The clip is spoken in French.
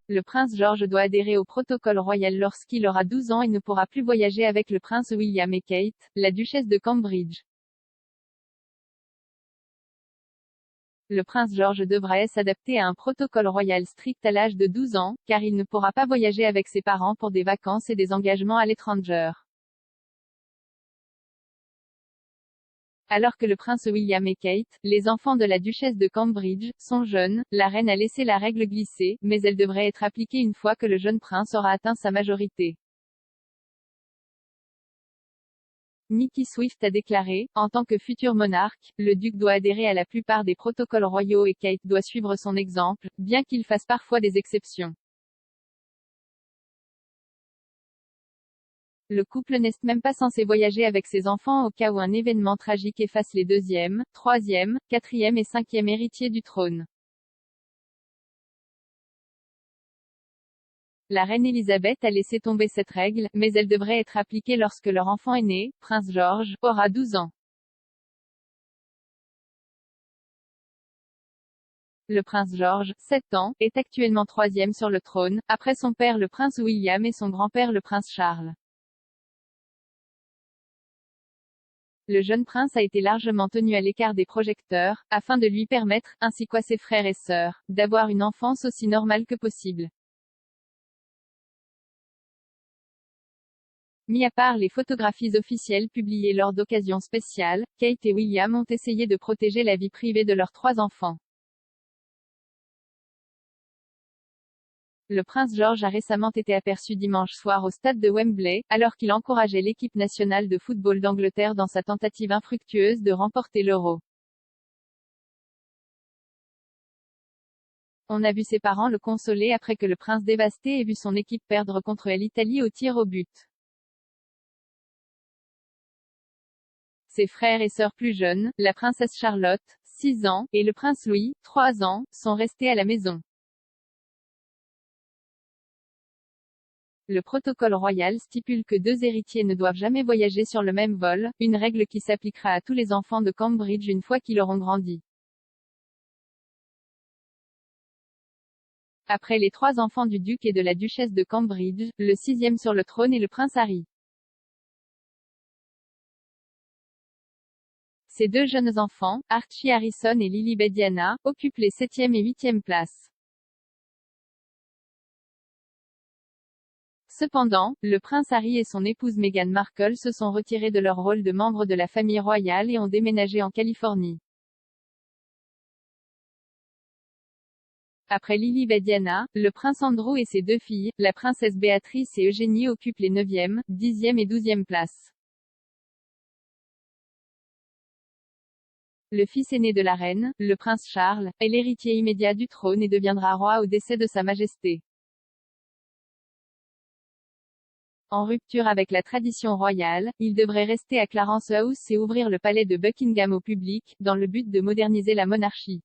Le prince George doit adhérer au protocole royal lorsqu'il aura 12 ans et ne pourra plus voyager avec le prince William et Kate, la duchesse de Cambridge. Le prince George devra s'adapter à un protocole royal strict à l'âge de 12 ans, car il ne pourra pas voyager avec ses parents pour des vacances et des engagements à l'étranger. Alors que le prince William et Kate, les enfants de la duchesse de Cambridge, sont jeunes, la reine a laissé la règle glisser, mais elle devrait être appliquée une fois que le jeune prince aura atteint sa majorité. Nicki Swift a déclaré, en tant que futur monarque, le duc doit adhérer à la plupart des protocoles royaux et Kate doit suivre son exemple, bien qu'il fasse parfois des exceptions. Le couple n'est même pas censé voyager avec ses enfants au cas où un événement tragique efface les deuxième, troisième, quatrième et cinquième héritiers du trône. La reine Elisabeth a laissé tomber cette règle, mais elle devrait être appliquée lorsque leur enfant aîné, prince George, aura 12 ans. Le prince George, 7 ans, est actuellement troisième sur le trône, après son père le prince William et son grand-père le prince Charles. Le jeune prince a été largement tenu à l'écart des projecteurs, afin de lui permettre, ainsi qu'à ses frères et sœurs, d'avoir une enfance aussi normale que possible. Mis à part les photographies officielles publiées lors d'occasions spéciales, Kate et William ont essayé de protéger la vie privée de leurs 3 enfants. Le prince George a récemment été aperçu dimanche soir au stade de Wembley, alors qu'il encourageait l'équipe nationale de football d'Angleterre dans sa tentative infructueuse de remporter l'Euro. On a vu ses parents le consoler après que le prince dévasté ait vu son équipe perdre contre l'Italie au tir au but. Ses frères et sœurs plus jeunes, la princesse Charlotte, 6 ans, et le prince Louis, 3 ans, sont restés à la maison. Le protocole royal stipule que 2 héritiers ne doivent jamais voyager sur le même vol, une règle qui s'appliquera à tous les enfants de Cambridge une fois qu'ils auront grandi. Après les 3 enfants du duc et de la duchesse de Cambridge, le 6e sur le trône est le prince Harry. Ces 2 jeunes enfants, Archie Harrison et Lilibet Diana, occupent les 7e et 8e places. Cependant, le prince Harry et son épouse Meghan Markle se sont retirés de leur rôle de membres de la famille royale et ont déménagé en Californie. Après Lilibet Diana, le prince Andrew et ses 2 filles, la princesse Béatrice et Eugénie occupent les 9e, 10e et 12e places. Le fils aîné de la reine, le prince Charles, est l'héritier immédiat du trône et deviendra roi au décès de Sa Majesté. En rupture avec la tradition royale, il devrait rester à Clarence House et ouvrir le palais de Buckingham au public, dans le but de moderniser la monarchie.